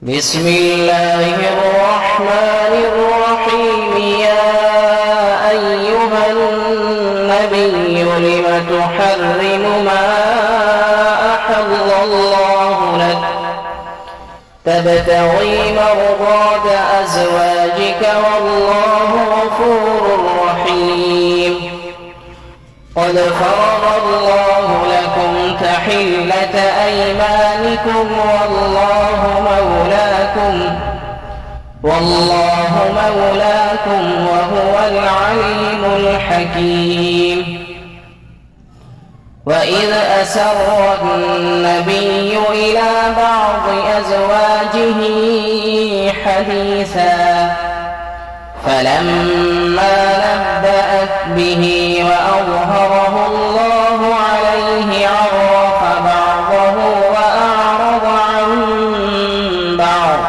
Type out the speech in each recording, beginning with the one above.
بسم الله الرحمن الرحيم. يا أيها النبي لم تحرم ما أحل الله لك تبتغي مرضات أزواجك والله غفور رحيم. قد فرض الله لكم تحلة أيمانكم والله مولاكم وهو العليم الحكيم. وإذ أسر النبي إلى بعض أزواجه حديثا فلما نبأت به وأظهره الله عليه عرف بعضه وأعرض عن بعض.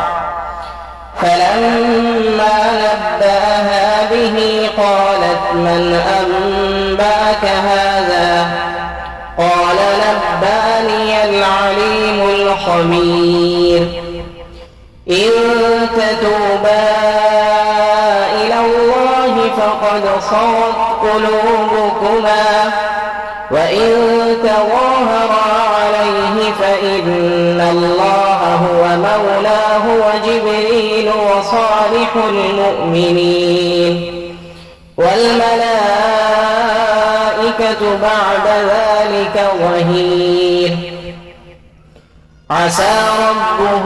فلما نبأها به قالت من أنبأك هذا؟ قال نبأني العليم الخبير. إن تتوبا إلى الله فقد صغت قلوبكما وإن تظاهرا عليه فإن الله هو مولاه وجبريل وصالح المؤمنين والملائكة بعد ذلك ظهير. عسى ربه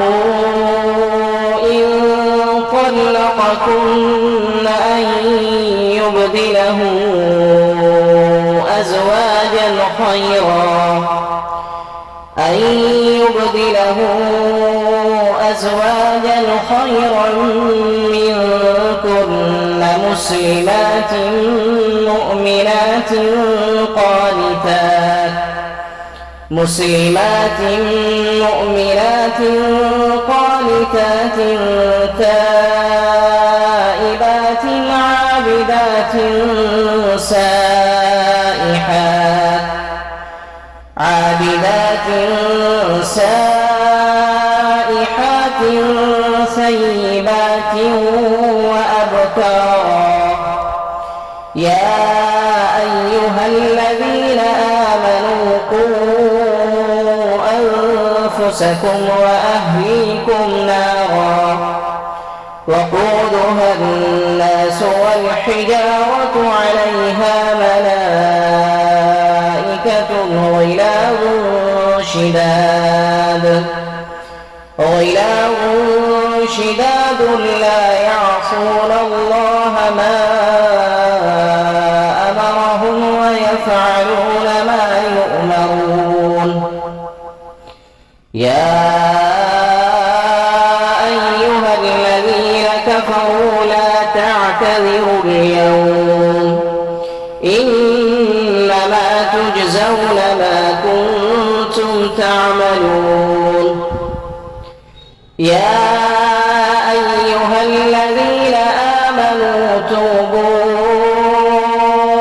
إن طلقكن أن يبدله أزواجا خيرا منكن مسلمات مؤمنات قانتات تائبات عابدات سائحات ثيبات وأبكارا. يا أيها الذين آمنوا قوا أنفسكم وأهليكم نارا وقودها الناس والحجارة عليها ملائكة غلاظ شداد لا يعصون الله ما أمرهم ويفعلون ما يؤمرون. يا أيها الذين كفروا لا تعتذروا اليوم إنما تجزون ما كنتم تعملون. يا أيها الذين آمنوا توبوا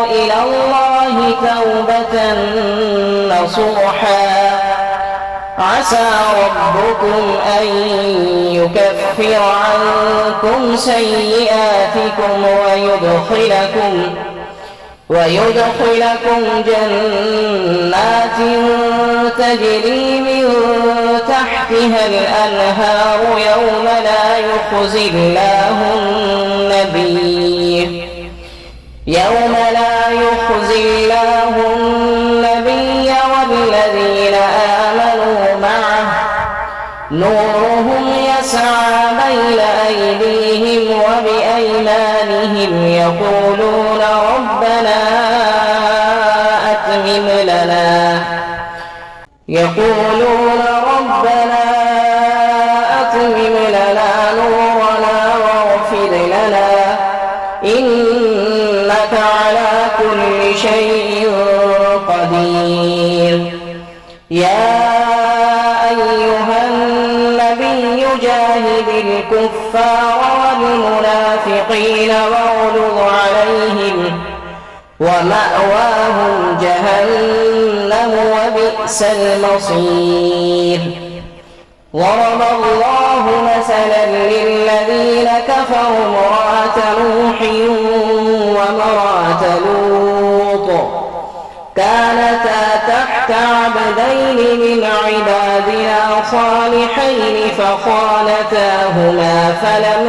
إلى الله توبة نصوحا عسى ربكم أن يكفر عنكم سيئاتكم ويدخلكم جنات تجري من تحتها الأنهار يوم لا يخزي الله النبي والذين آمنوا معه نورهم يسعى بين أيديهم وبأيمانهم يقولون ربنا أتمم لنا نورنا واغفر لنا إنك على كل شيء قدير. يا أيها النبي جاهد الكفار والمنافقين واغلظ عليهم ومأواهم جهنم وبئس المصير. ضرب الله كفروا امرأة نوح وامرأة لوط كانتا تحت عبدين من عبادنا صالحين فخانتاهما فلم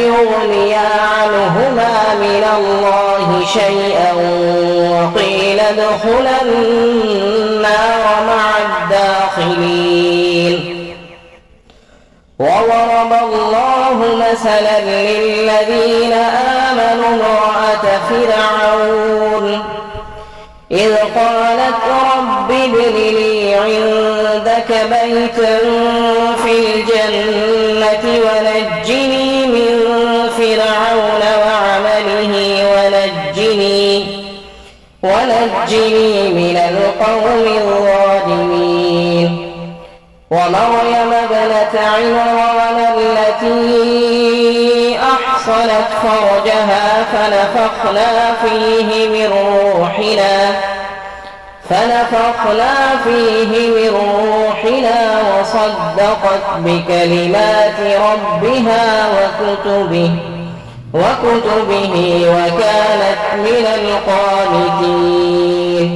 يغنيا عنهما من الله شيئا وقيل ادخلا النار مع الداخلين. وضرب الله مثلا للذين آمنوا امرأة فرعون إذ قالت رب ابن لي عندك بيتا في الجنة ونجني من فرعون وعمله ونجني من القوم الظالمين. ومريم ابنة عمران التي أحصنت فرجها فنفخنا فيه من روحنا وصدقت بكلمات ربها وكتبه وكانت من القانتين.